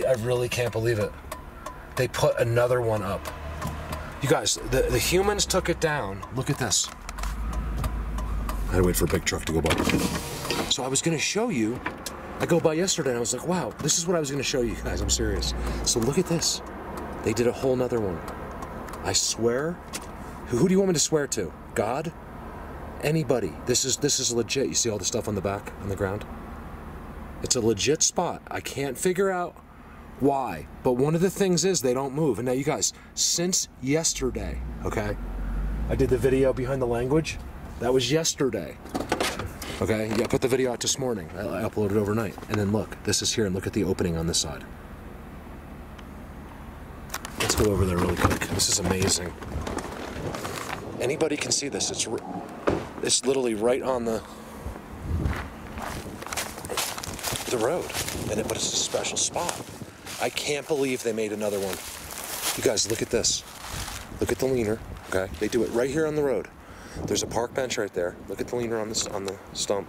I really can't believe it. They put another one up. You guys, the humans took it down. Look at this. I had to wait for a big truck to go by. So I was gonna show you, I go by yesterday and I was like, wow, this is what I was gonna show you guys, I'm serious. So look at this. They did a whole nother one. I swear, who do you want me to swear to? God? Anybody. This is legit. You see all the stuff on the back, on the ground? It's a legit spot. I can't figure out why, but one of the things is they don't move. And now you guys, since yesterday, okay, I did the video behind the language. That was yesterday. Okay, yeah, I put the video out this morning. I uploaded overnight. And then look, this is here, and look at the opening on this side. Let's go over there really quick. This is amazing. Anybody can see this. It's literally right on the road, but it's a special spot. I can't believe they made another one. You guys, look at this. Look at the leaner. Okay, they do it right here on the road. There's a park bench right there. Look at the leaner on the stump.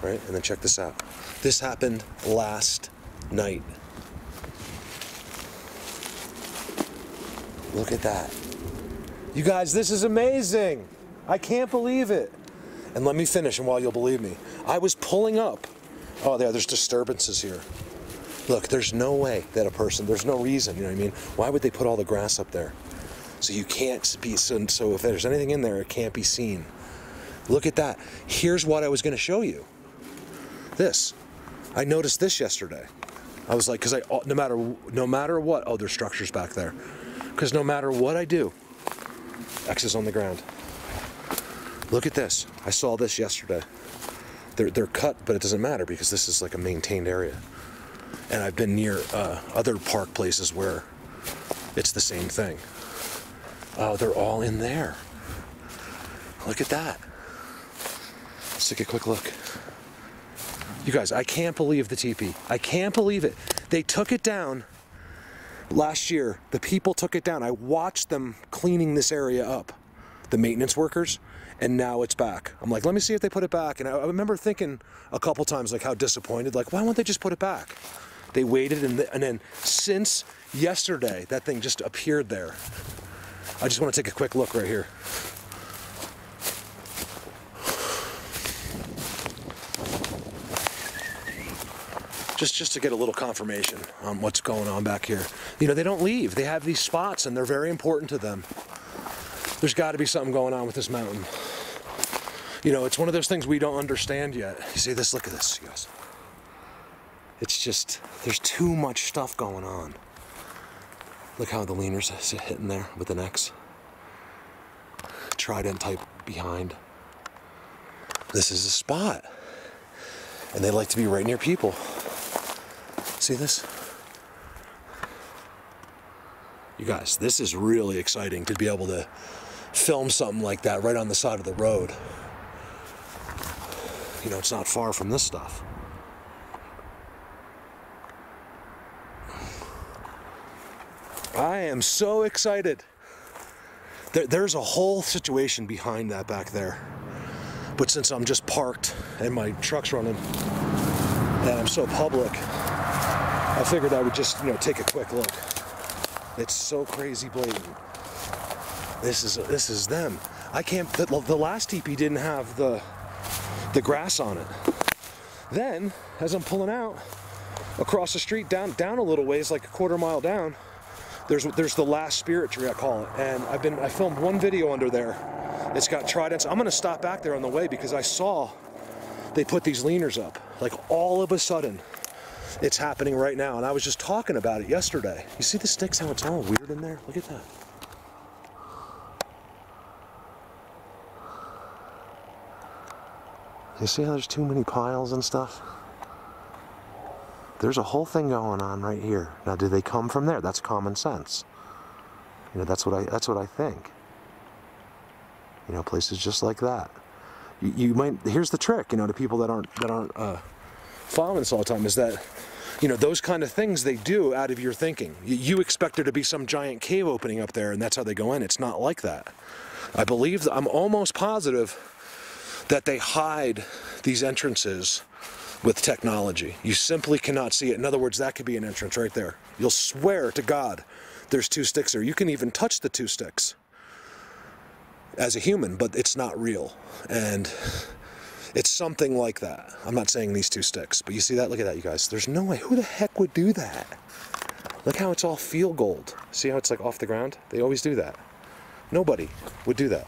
Right, and then check this out. This happened last night. Look at that. You guys, this is amazing. I can't believe it. And let me finish, and while you'll believe me, I was pulling up. Oh, there's disturbances here. Look, there's no way that a person, there's no reason, you know what I mean? Why would they put all the grass up there? So you can't be, so if there's anything in there, it can't be seen. Look at that. Here's what I was gonna show you. This. I noticed this yesterday. I was like, because no matter what, oh, there's structures back there. Because no matter what I do, X is on the ground. Look at this. I saw this yesterday. They're cut, but it doesn't matter because this is like a maintained area. And I've been near other park places where it's the same thing. Oh, they're all in there. Look at that. Let's take a quick look. You guys, I can't believe the TeePee. I can't believe it. They took it down last year. The people took it down. I watched them cleaning this area up, the maintenance workers, and now it's back. I'm like, let me see if they put it back. And I remember thinking a couple times, like, how disappointed, like, why won't they just put it back? They waited, and then since yesterday, that thing just appeared there. I just want to take a quick look right here. Just to get a little confirmation on what's going on back here. You know, they don't leave. They have these spots, and they're very important to them. There's got to be something going on with this mountain. You know, it's one of those things we don't understand yet. You see this? Look at this, you guys. It's just, there's too much stuff going on. Look how the leaner's hitting there with the necks. Trident type behind. This is a spot. And they like to be right near people. See this? You guys, this is really exciting to be able to film something like that right on the side of the road. You know, it's not far from this stuff. I am so excited. There's a whole situation behind that back there. But since I'm just parked and my truck's running and I'm so public, I figured I would just, you know, take a quick look. It's so crazy blatant. This is them. I can't. The last TeePee didn't have the grass on it. Then, as I'm pulling out across the street, down a little ways, like a quarter mile down, there's the last spirit tree, I call it, and I filmed one video under there. It's got tridents. I'm gonna stop back there on the way because I saw they put these leaners up. Like all of a sudden, it's happening right now, and I was just talking about it yesterday. You see the sticks, how it's all weird in there? Look at that. You see how there's too many piles and stuff? There's a whole thing going on right here. Now, do they come from there? That's common sense. You know, that's what I think. You know, places just like that. You might. Here's the trick. You know, to people that aren't following this all the time, is that, you know, those kind of things they do out of your thinking. You expect there to be some giant cave opening up there, and that's how they go in. It's not like that. I believe, I'm almost positive that they hide these entrances with technology. You simply cannot see it. In other words, that could be an entrance right there. You'll swear to God there's 2 sticks there. You can even touch the 2 sticks as a human, but it's not real. And it's something like that. I'm not saying these 2 sticks, but you see that? Look at that, you guys. There's no way. Who the heck would do that? Look how it's all field gold. See how it's like off the ground? They always do that. Nobody would do that.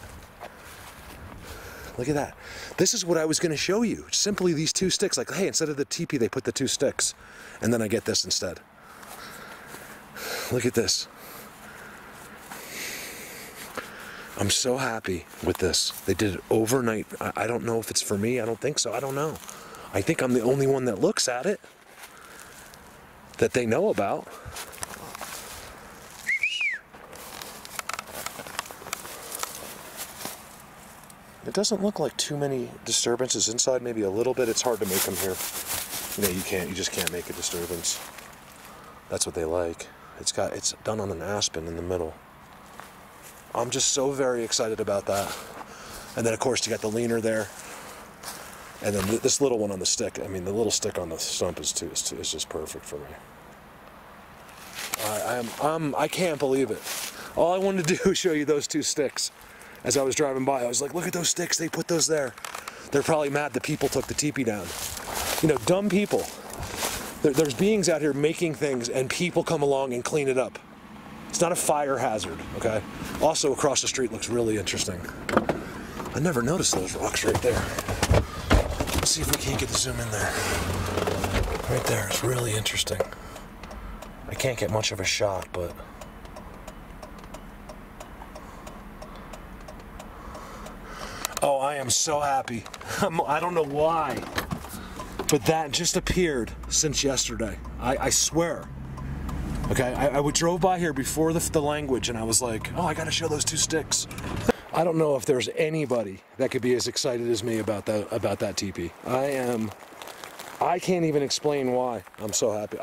Look at that. This is what I was going to show you. Simply these 2 sticks. Like, hey, instead of the TeePee, they put the 2 sticks. And then I get this instead. Look at this. I'm so happy with this. They did it overnight. I don't know if it's for me. I don't think so. I don't know. I think I'm the only one that looks at it, that they know about. It doesn't look like too many disturbances inside, maybe a little bit. It's hard to make them here. You know, you just can't make a disturbance. That's what they like. It's done on an aspen in the middle. I'm just so very excited about that. And then of course you got the leaner there. And then this little one on the stick. I mean, the little stick on the stump is just perfect for me. I can't believe it. All I wanted to do was show you those 2 sticks. As I was driving by, I was like, look at those sticks, they put those there. They're probably mad the people took the TeePee down. You know, dumb people. There's beings out here making things and people come along and clean it up. It's not a fire hazard, okay? Also, across the street looks really interesting. I never noticed those rocks right there. Let's see if we can't get the zoom in there. Right there, it's really interesting. I can't get much of a shot, but... Oh, I am so happy. I don't know why, but that just appeared since yesterday. I swear. Okay, I drove by here before the language, and I was like, oh, I gotta show those 2 sticks. I don't know if there's anybody that could be as excited as me about that TeePee. I can't even explain why I'm so happy.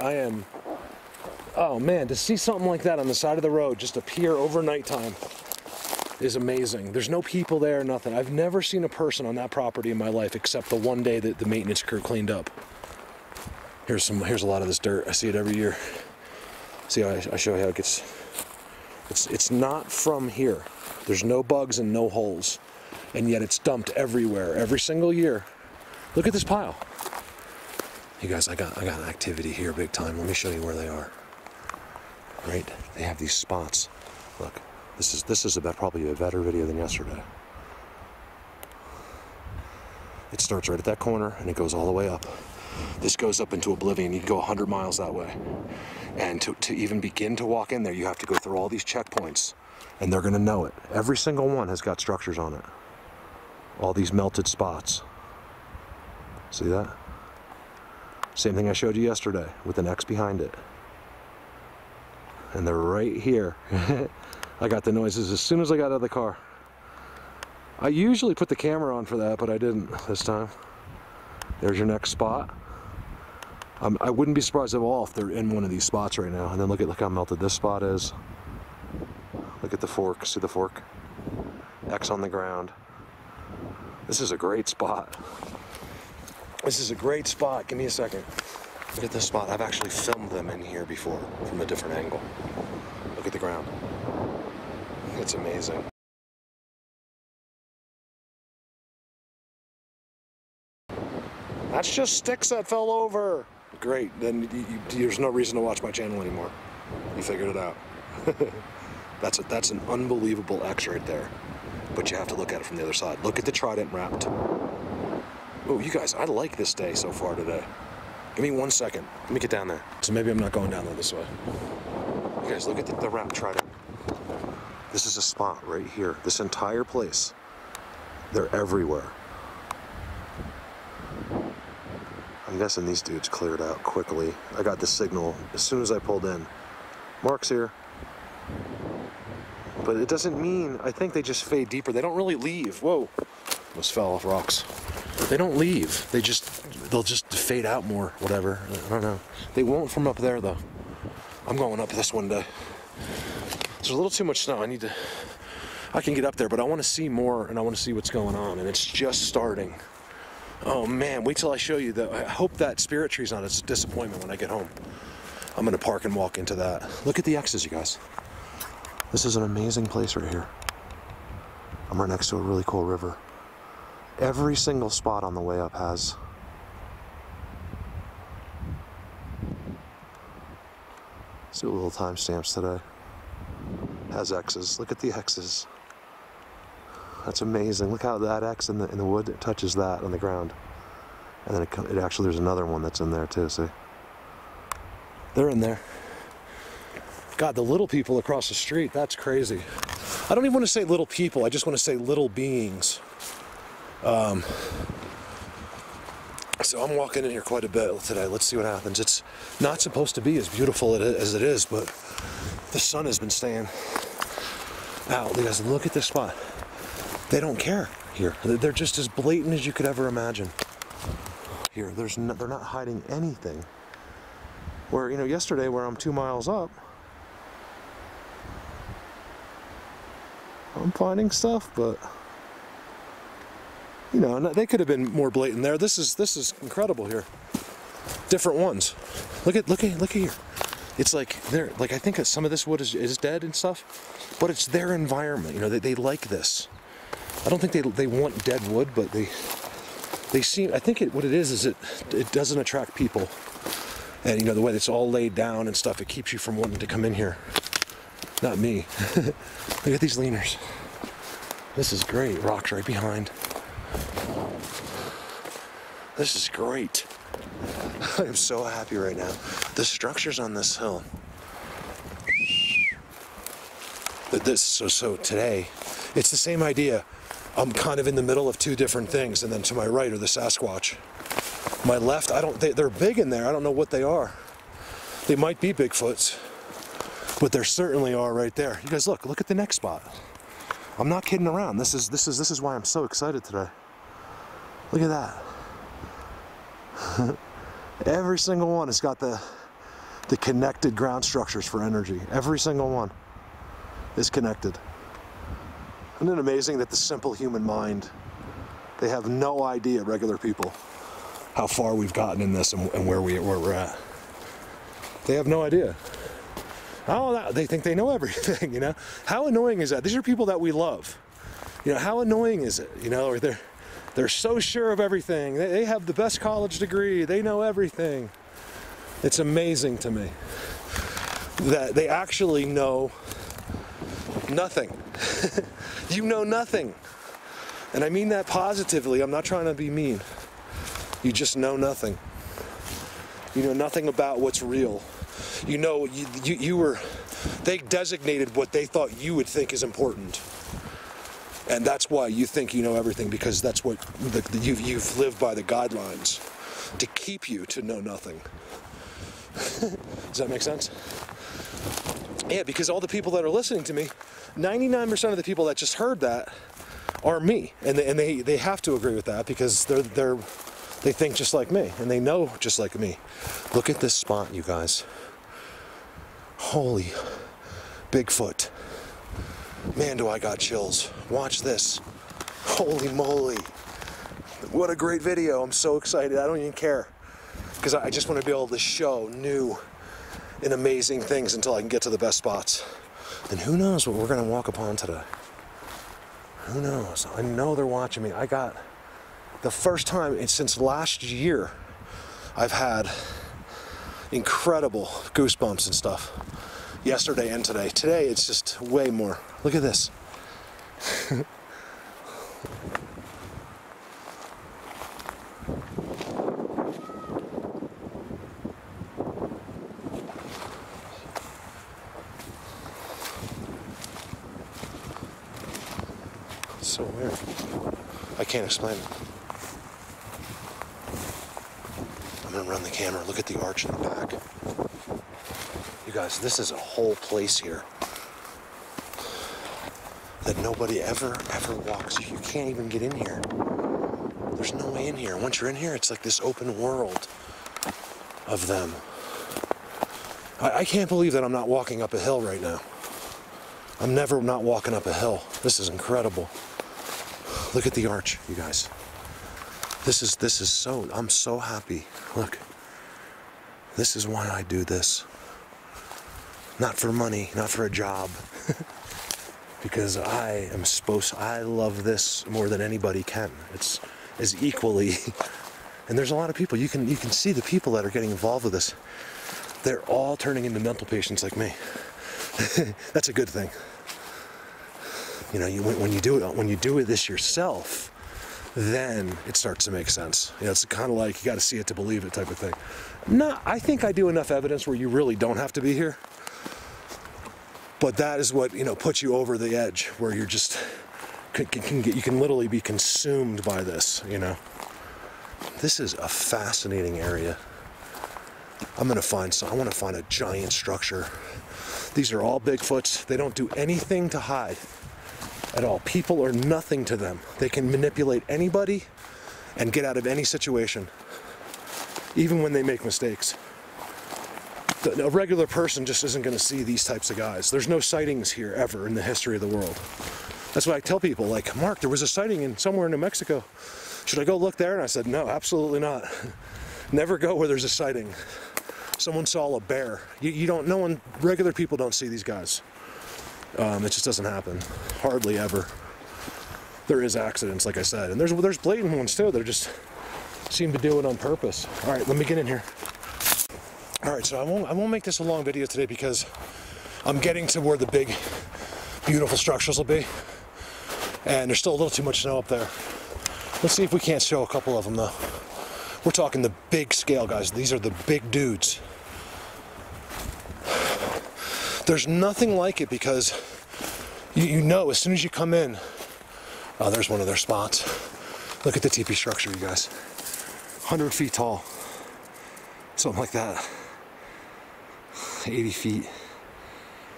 Oh man, to see something like that on the side of the road just appear overnight time is amazing. There's no people there, nothing. I've never seen a person on that property in my life except the one day that the maintenance crew cleaned up. Here's a lot of this dirt. I see it every year. See how I show you how it gets. It's not from here. There's no bugs and no holes, and yet it's dumped everywhere every single year. Look at this pile. You guys, I got an activity here big time. Let me show you where they are. Right? They have these spots. Look. This is about probably a better video than yesterday. It starts right at that corner and it goes all the way up. This goes up into oblivion. You can go 100 miles that way. And to even begin to walk in there, you have to go through all these checkpoints. And they're gonna know it. Every single one has got structures on it. All these melted spots. See that? Same thing I showed you yesterday with an X behind it. And they're right here. I got the noises as soon as I got out of the car. I usually put the camera on for that, but I didn't this time. There's your next spot. I wouldn't be surprised at all if they're in one of these spots right now. And then look how melted this spot is. Look at the fork. See the fork? X on the ground. This is a great spot. This is a great spot. Give me a second. Look at this spot. I've actually filmed them in here before from a different angle. Look at the ground. It's amazing. That's just sticks that fell over. Great, then there's no reason to watch my channel anymore. You figured it out. That's an unbelievable X right there. But you have to look at it from the other side. Look at the trident wrapped. Oh, you guys, I like this day so far today. Give me 1 second. Let me get down there. So maybe I'm not going down there this way. You guys, look at the wrapped trident. This is a spot right here. This entire place. They're everywhere. I'm guessing these dudes cleared out quickly. I got the signal as soon as I pulled in. Mark's here. But it doesn't mean, I think they just fade deeper. They don't really leave. Whoa. Almost fell off rocks. They don't leave. They'll just fade out more, whatever. I don't know. They won't from up there though. I'm going up this one day. There's a little too much snow. I can get up there, but I want to see more and I want to see what's going on. And it's just starting. Oh man, wait till I show you I hope that spirit tree's not a disappointment when I get home. I'm gonna park and walk into that. Look at the X's, you guys. This is an amazing place right here. I'm right next to a really cool river. Every single spot on the way up has see what little timestamps today. Has X's. Look at the X's. That's amazing. Look how that X in the wood touches that on the ground. And then it actually, there's another one that's in there too, see? They're in there. God, the little people across the street, that's crazy. I don't even want to say little people, I just want to say little beings. So I'm walking in here quite a bit today. Let's see what happens. It's not supposed to be as beautiful as it is, but the sun has been staying out. You guys, look at this spot. They don't care here. They're just as blatant as you could ever imagine. Here, they're not hiding anything. Where, you know, yesterday where I'm 2 miles up, I'm finding stuff, but you know, they could have been more blatant there. This is incredible here. Different ones. Look at here. It's like they're like, I think that some of this wood is dead and stuff, but it's their environment. You know, they like this. I don't think they want dead wood, but they seem. I think what it is it doesn't attract people, and you know the way it's all laid down and stuff. It keeps you from wanting to come in here. Not me. Look at these leaners. This is great. Rocks right behind. This is great. I am so happy right now. The structures on this hill. So today, it's the same idea. I'm kind of in the middle of two different things, and then to my right are the Sasquatch. My left, they're big in there. I don't know what they are. They might be Bigfoots, but there certainly are right there. You guys look at the next spot. I'm not kidding around. This is why I'm so excited today. Look at that. Every single one has got the connected ground structures for energy. Every single one is connected. Isn't it amazing that the simple human mind, they have no idea, regular people, how far we've gotten in this and where we're at. They have no idea. Oh, they think they know everything, you know? How annoying is that? These are people that we love. You know, how annoying is it? You know, or they're so sure of everything. They have the best college degree. They know everything. It's amazing to me that they actually know nothing. You know nothing. And I mean that positively. I'm not trying to be mean. You just know nothing. You know nothing about what's real. You know, they designated what they thought you would think is important. And that's why you think you know everything, because that's what you've lived by the guidelines to keep you to know nothing. Does that make sense? Yeah, because all the people that are listening to me, 99% of the people that just heard that are me, and they have to agree with that because they think just like me and they know just like me. Look at this spot, you guys. Holy Bigfoot. Man, do I got chills. Watch this. Holy moly. What a great video. I'm so excited. I don't even care. Because I just want to be able to show new and amazing things until I can get to the best spots. And who knows what we're going to walk upon today. Who knows? I know they're watching me. I got the first time since last year I've had incredible goosebumps and stuff. Yesterday and today. Today it's just way more. Look at this. It's so weird. I can't explain it. I'm gonna run the camera. Look at the arch in the back. You guys, this is a whole place here that nobody ever walks. You can't even get in here. There's no way in here. Once you're in here, it's like this open world of them. I can't believe that I'm not walking up a hill right now. I'm never not walking up a hill. This is incredible. Look at the arch, you guys. This is so, I'm so happy. Look, this is why I do this. Not for money, not for a job. Because I love this more than anybody can. It's as equally, and there's a lot of people, you can see the people that are getting involved with this. They're all turning into mental patients like me. That's a good thing. You know, when you do this yourself, then it starts to make sense. You know, it's kind of like you got to see it to believe it type of thing. No, I think I do enough evidence where you really don't have to be here. But that is what, you know, puts you over the edge, where you're just you can literally be consumed by this. You know, this is a fascinating area. I want to find a giant structure. These are all Bigfoots. They don't do anything to hide at all. People are nothing to them. They can manipulate anybody and get out of any situation, even when they make mistakes. A regular person just isn't going to see these types of guys. There's no sightings here ever in the history of the world. That's why I tell people, like, Mark, there was a sighting somewhere in New Mexico. Should I go look there? And I said, no, absolutely not. Never go where there's a sighting. Someone saw a bear. Regular people don't see these guys. It just doesn't happen. Hardly ever. There is accidents, like I said. And there's blatant ones too that just seem to do it on purpose. All right, let me get in here. All right, so I won't make this a long video today because I'm getting to where the big, beautiful structures will be. And there's still a little too much snow up there. Let's see if we can't show a couple of them though. We're talking the big scale, guys. These are the big dudes. There's nothing like it because you know as soon as you come in, oh, there's one of their spots. Look at the TeePee structure, you guys. 100 feet tall. Something like that. 80 feet.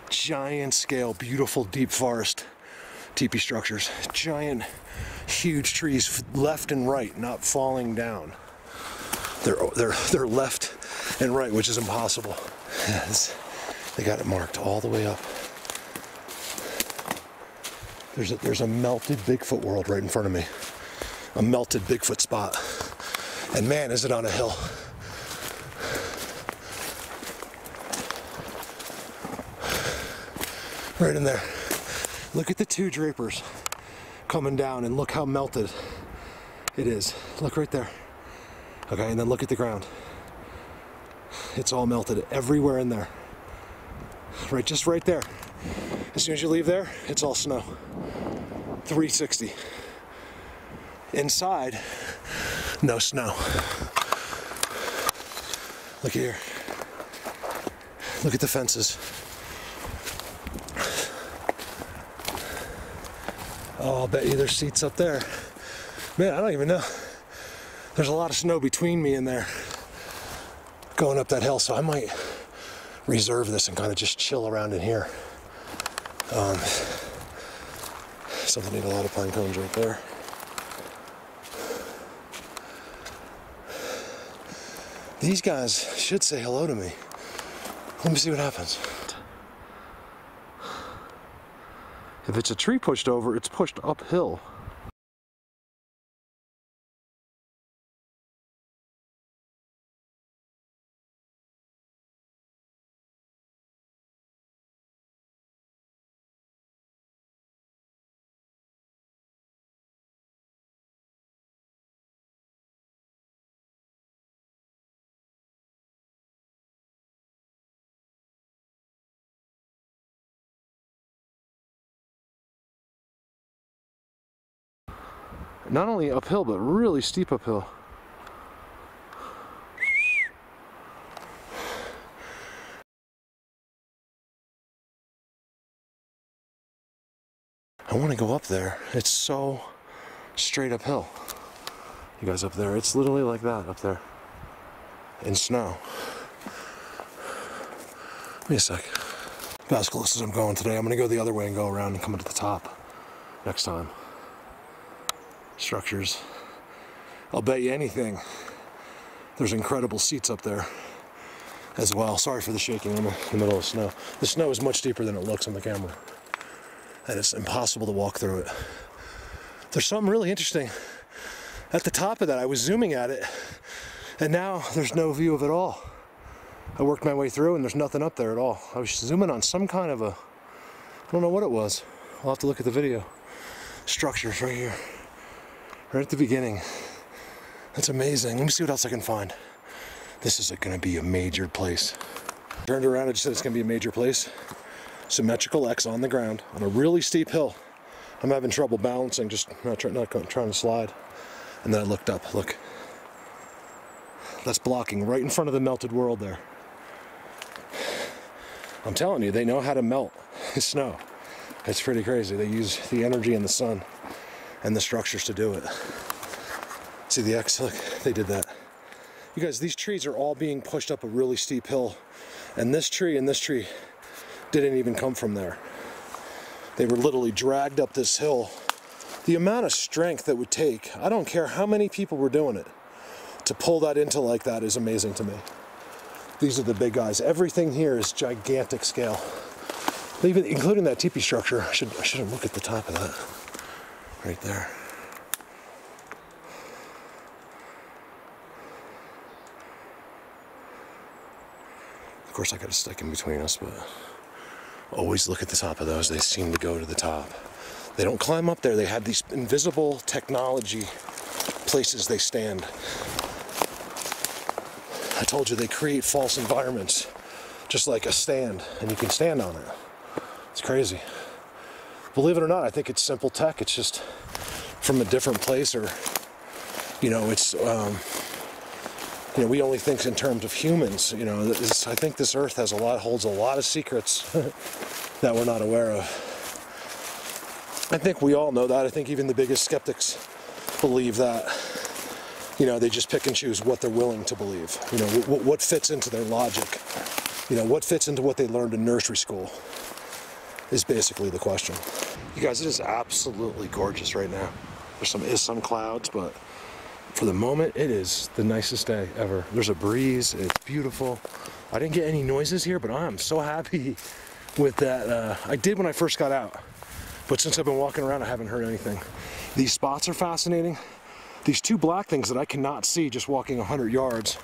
Giant scale, beautiful deep forest TeePee structures. Giant, huge trees left and right, not falling down. They're left and right, which is impossible. Yes. They got it marked all the way up. There's a melted Bigfoot world right in front of me. A melted Bigfoot spot. And man, is it on a hill. Right in there. Look at the two drapers coming down and look how melted it is. Look right there. Okay, and then look at the ground. It's all melted everywhere in there. Right, just right there. As soon as you leave there, it's all snow. 360. Inside, no snow. Look here. Look at the fences. Oh, I'll bet you there's seats up there. Man, I don't even know. There's a lot of snow between me and there going up that hill, so I might reserve this and kind of just chill around in here. Something need a lot of pine cones right there. These guys should say hello to me. Let me see what happens. If it's a tree pushed over, it's pushed uphill. Not only uphill, but really steep uphill. I want to go up there. It's so straight uphill. You guys up there, it's literally like that up there. In snow. Give me a sec. About as close as I'm going today. I'm going to go the other way and go around and come up to the top next time. Structures. I'll bet you anything. There's incredible seats up there as well. Sorry for the shaking. I'm in the middle of snow. The snow is much deeper than it looks on the camera. And it's impossible to walk through it. There's something really interesting at the top of that, I was zooming at it, and now there's no view of it all. I worked my way through and there's nothing up there at all. I was zooming on some kind of a, I don't know what it was. I'll have to look at the video. Structures right here, right at the beginning. That's amazing. Let me see what else I can find. This is going to be a major place. Turned around and said it's going to be a major place. Symmetrical X on the ground on a really steep hill. I'm having trouble balancing, just not trying to slide. And then I looked up, look. That's blocking right in front of the melted world there. I'm telling you, they know how to melt snow. It's pretty crazy. They use the energy in the sun and the structures to do it. See the X? Look, they did that. You guys, these trees are all being pushed up a really steep hill. And this tree didn't even come from there. They were literally dragged up this hill. The amount of strength that would take, I don't care how many people were doing it, to pull that into like that is amazing to me. These are the big guys. Everything here is gigantic scale. Even including that teepee structure. I should look at the top of that. Right there. Of course I got a stick in between us, but always look at the top of those. They seem to go to the top. They don't climb up there. They have these invisible technology places they stand. I told you they create false environments, just like a stand, and you can stand on it. It's crazy. Believe it or not, I think it's simple tech. It's just from a different place, or, you know, it's, you know, we only think in terms of humans. You know, I think this earth holds a lot of secrets that we're not aware of. I think we all know that. I think even the biggest skeptics believe that. You know, they just pick and choose what they're willing to believe. You know, what fits into their logic. You know, what fits into what they learned in nursery school is basically the question. You guys, it is absolutely gorgeous right now. There's some clouds, but for the moment, it is the nicest day ever. There's a breeze, it's beautiful. I didn't get any noises here, but I'm so happy with that. I did when I first got out, but since I've been walking around, I haven't heard anything. These spots are fascinating. These two black things that I cannot see just walking 100 yards,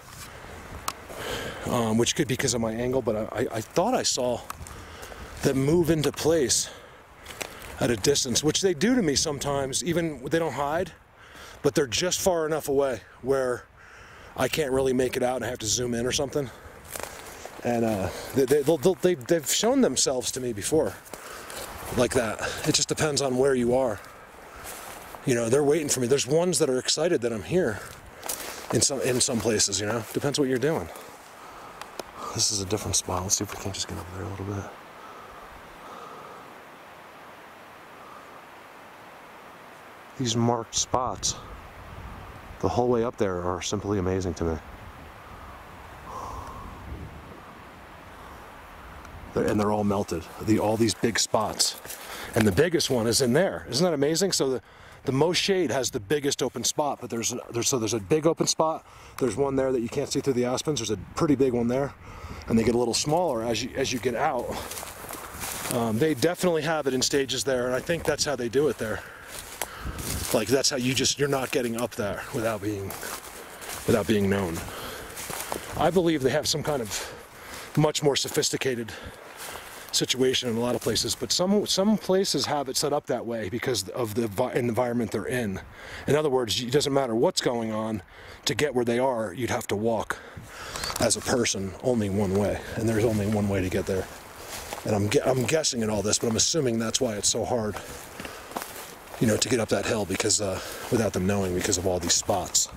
which could be because of my angle, but I thought I saw that move into place at a distance, which they do to me sometimes. Even they don't hide, but they're just far enough away where I can't really make it out and I have to zoom in or something. And they've shown themselves to me before like that. It just depends on where you are. You know, they're waiting for me. There's ones that are excited that I'm here in some places, you know. Depends what you're doing. This is a different spot. Let's see if we can just get over there a little bit. These marked spots the whole way up there are simply amazing to me. And they're all melted. All these big spots. And the biggest one is in there. Isn't that amazing? So the most shade has the biggest open spot, but there's a big open spot. There's one there that you can't see through the aspens. There's a pretty big one there, and they get a little smaller as you get out. They definitely have it in stages there, and I think that's how they do it there. Like that's how you're not getting up there without being known. I believe they have some kind of much more sophisticated situation in a lot of places, but some places have it set up that way because of the environment they're in. In other words, it doesn't matter what's going on, to get where they are, you'd have to walk as a person only one way, and there's only one way to get there. And I'm guessing at all this, but I'm assuming that's why it's so hard, you know, to get up that hill, because without them knowing, because of all these spots.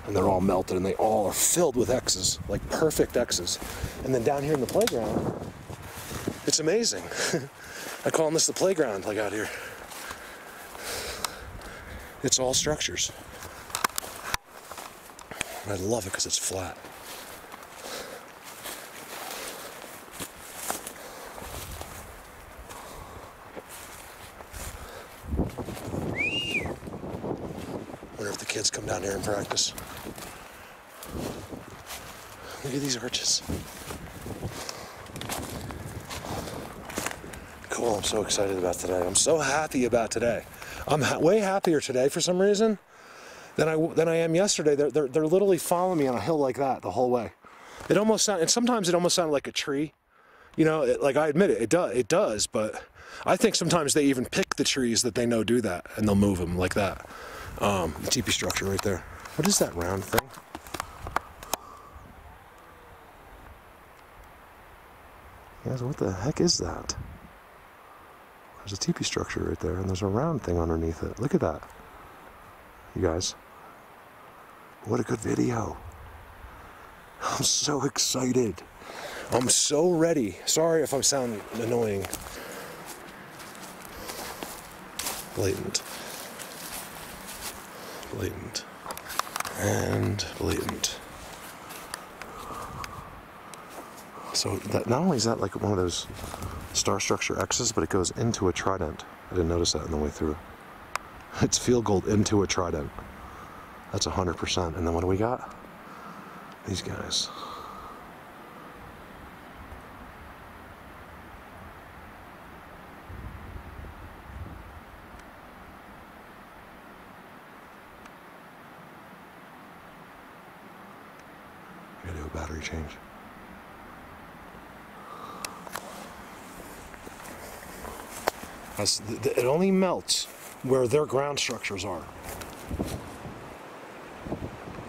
And they're all melted, and they all are filled with X's, like perfect X's. And then down here in the playground, it's amazing. I call this the playground, like out here. It's all structures. I love it because it's flat. Wonder if the kids come down here and practice. Look at these arches. Cool, I'm so excited about today. I'm so happy about today. I'm way happier today for some reason than I am yesterday. They're literally following me on a hill like that the whole way. It almost sounds, and sometimes it almost sounded like a tree. You know, like I admit it does, but I think sometimes they even pick the trees that they know do that, and they'll move them like that. The teepee structure right there. What is that round thing? Guys, what the heck is that? There's a teepee structure right there, and there's a round thing underneath it. Look at that. You guys. What a good video. I'm so excited. I'm so ready. Sorry if I sound annoying. Blatant. Blatant. And blatant. So that, not only is that like one of those star structure X's, but it goes into a trident. I didn't notice that on the way through. It's field gold into a trident. That's 100%. And then what do we got? These guys. I gotta do a battery change. It only melts where their ground structures are.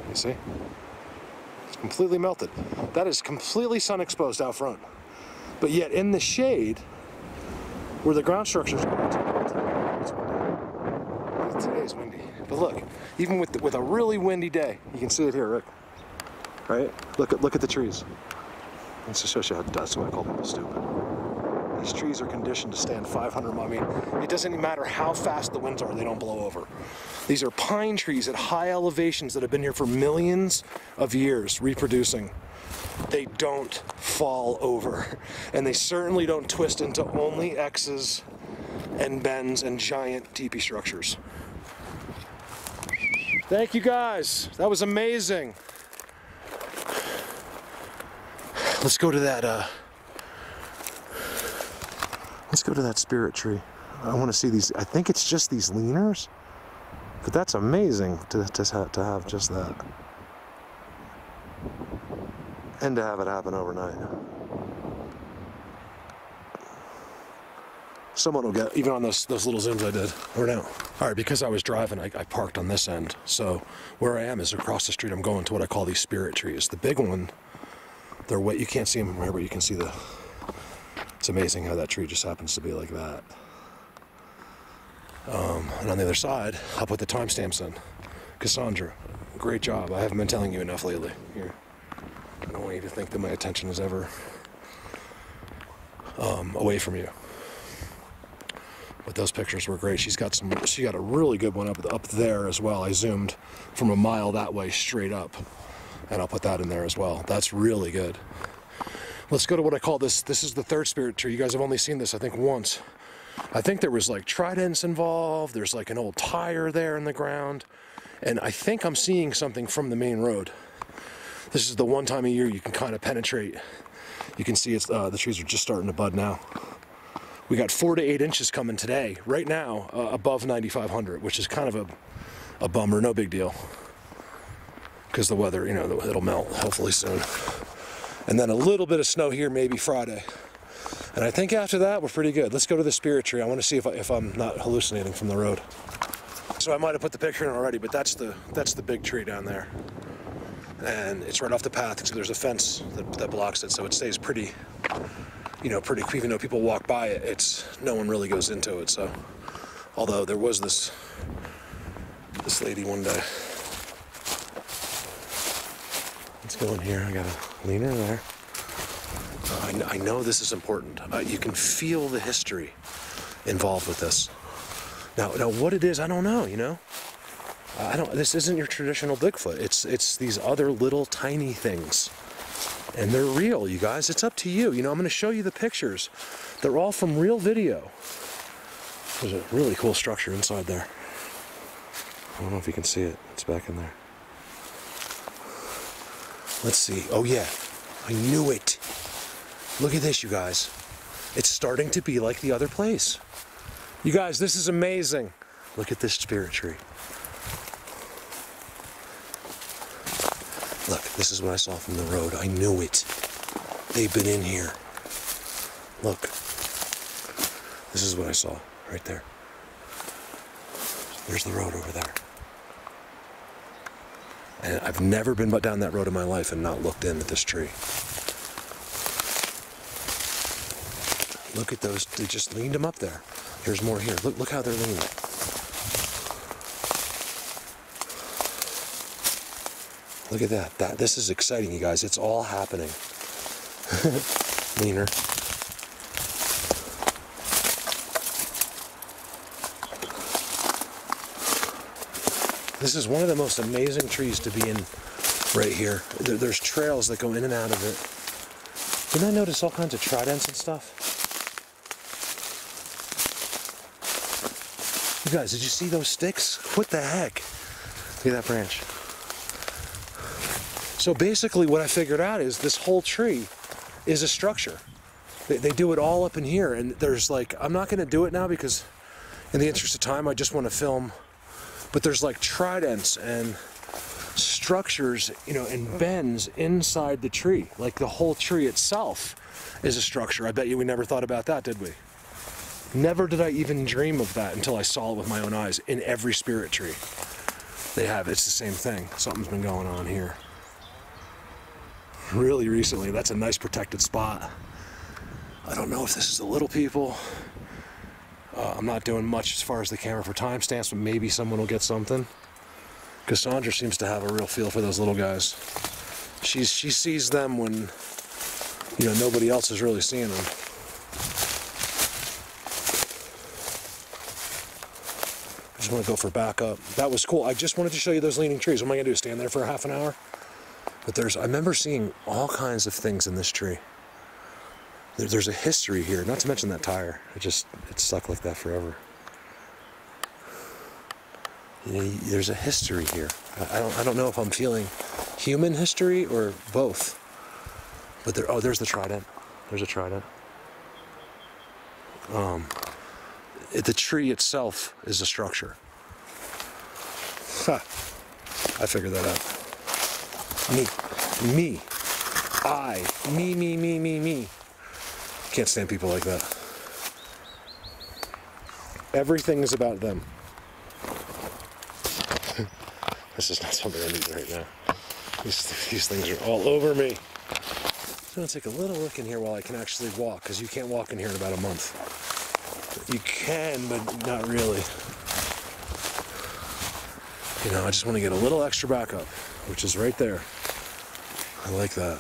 You see? It's completely melted. That is completely sun exposed out front. But yet in the shade, where the ground structures are, it's windy. Today's windy. But look, even with a really windy day, you can see it here, Rick. Right? Look at the trees. It just shows you how that's why I call people stupid. These trees are conditioned to stand 500 miles. I mean, it doesn't even matter how fast the winds are, they don't blow over. These are pine trees at high elevations that have been here for millions of years, reproducing. They don't fall over. And they certainly don't twist into only X's and bends and giant teepee structures. Thank you guys. That was amazing. Let's go to that, let's go to that spirit tree. I want to see these. I think it's just these leaners, but that's amazing to have just that, and to have it happen overnight. Someone will get, even on those little zooms I did, or no. All right, because I was driving, I parked on this end. So where I am is across the street. I'm going to what I call these spirit trees. The big one, they're wet. You can't see them from here, but you can see the. It's amazing how that tree just happens to be like that. And on the other side, I'll put the timestamps in. Cassandra, great job. I haven't been telling you enough lately. Here, I don't want you to think that my attention is ever away from you. But those pictures were great. She got a really good one up there as well. I zoomed from a mile that way straight up, and I'll put that in there as well. That's really good. Let's go to what I call this. This is the third spirit tree. You guys have only seen this, I think, once. I think there was like tridents involved. There's like an old tire there in the ground. And I think I'm seeing something from the main road. This is the one time a year you can kind of penetrate. You can see it's the trees are just starting to bud now. We got 4 to 8 inches coming today, right now, above 9,500, which is kind of a bummer, no big deal. Because the weather, you know, it'll melt hopefully soon. And then a little bit of snow here, maybe Friday. And I think after that, we're pretty good. Let's go to the spirit tree. I want to see if I'm not hallucinating from the road. So I might have put the picture in already, but that's the big tree down there. And it's right off the path, so there's a fence that blocks it, so it stays pretty, you know, pretty, even though people walk by it, no one really goes into it, so. Although there was this lady one day. Let's go in here. I got a leaner there. I know this is important. You can feel the history involved with this. Now what it is, I don't know. You know, this isn't your traditional Bigfoot. It's these other little tiny things, and they're real, you guys. It's up to you. You know, I'm going to show you the pictures. They're all from real video. There's a really cool structure inside there. I don't know if you can see it. It's back in there. Let's see. Oh yeah, I knew it. Look at this, you guys. It's starting to be like the other place. You guys, this is amazing. Look at this spirit tree. Look, this is what I saw from the road. I knew it. They've been in here. Look. This is what I saw right there. There's the road over there. And I've never been down that road in my life and not looked in at this tree. Look at those. They just leaned them up there. There's more here. Look how they're leaning. Look at that. This is exciting, you guys. It's all happening. Leaner. This is one of the most amazing trees to be in right here. There's trails that go in and out of it. Didn't I notice all kinds of tridents and stuff? You guys, did you see those sticks? What the heck? Look at that branch. So basically what I figured out is this whole tree is a structure. They do it all up in here, and there's like, I'm not gonna do it now because in the interest of time, I just want to film, but there's like tridents and structures, you know, and bends inside the tree. Like the whole tree itself is a structure. I bet you we never thought about that, did we? Never did I even dream of that until I saw it with my own eyes. In every spirit tree they have, it's the same thing. Something's been going on here. Really recently, that's a nice protected spot. I don't know if this is the little people. I'm not doing much as far as the camera for timestamps, but maybe someone will get something. Cassandra seems to have a real feel for those little guys. She sees them when, you know, nobody else is really seeing them. I just want to go for backup. That was cool. I just wanted to show you those leaning trees. What am I going to do, stand there for a half an hour? But I remember seeing all kinds of things in this tree. There's a history here, not to mention that tire. It stuck like that forever. You know, there's a history here. I don't know if I'm feeling human history or both. But there's the trident. There's a trident. The tree itself is a structure. Ha! I figured that out. Me. Can't stand people like that. Everything is about them. This is not something I need right now. These things are all over me. I'm gonna take a little look in here while I can actually walk, because you can't walk in here in about a month. You can, but not really. You know, I just want to get a little extra backup, which is right there. I like that.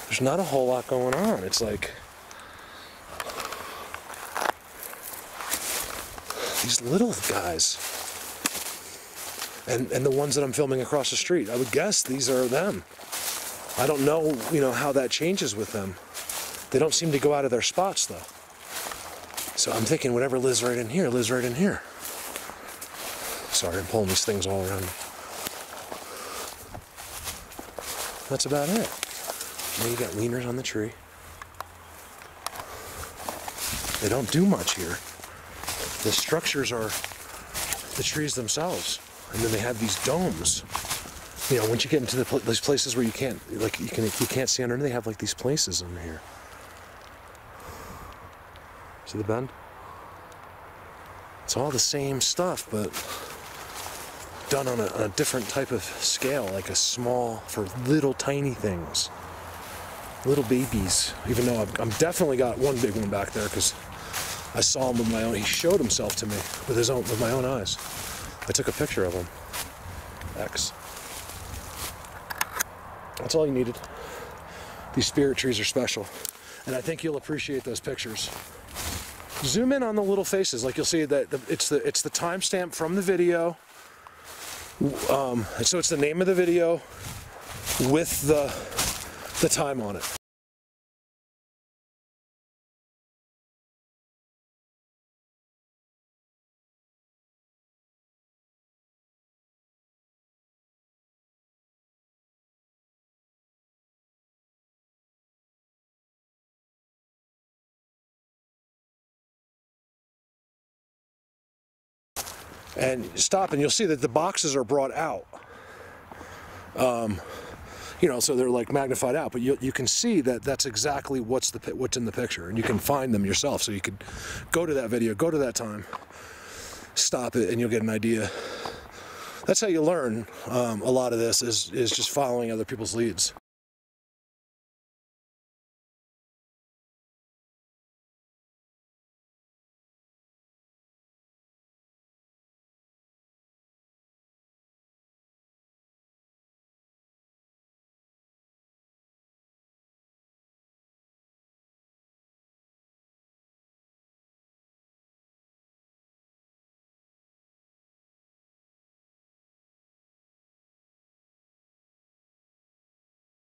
There's not a whole lot going on. It's like these little guys. And the ones that I'm filming across the street. I would guess these are them. I don't know, you know, how that changes with them. They don't seem to go out of their spots though. So I'm thinking whatever lives right in here, lives right in here. Sorry, I'm pulling these things all around me. That's about it. Now you got leaners on the tree. They don't do much here. The structures are the trees themselves. And then they have these domes. You know, once you get into these places where you can't, like, you can't see under, they have like these places under here. See the bend? It's all the same stuff, but done on a different type of scale, like a small, for little tiny things. Little babies. Even though I'm definitely got one big one back there, because I saw him with my own, he showed himself to me with my own eyes. I took a picture of him. X. That's all you needed. These spirit trees are special. And I think you'll appreciate those pictures. Zoom in on the little faces, like you'll see that it's the timestamp from the video. So it's the name of the video with the time on it. And stop and you'll see that the boxes are brought out. You know, so they're like magnified out, but you can see that that's exactly what's in the picture, and you can find them yourself. So you could go to that video, go to that time, stop it, and you'll get an idea. That's how you learn a lot of this is just following other people's leads.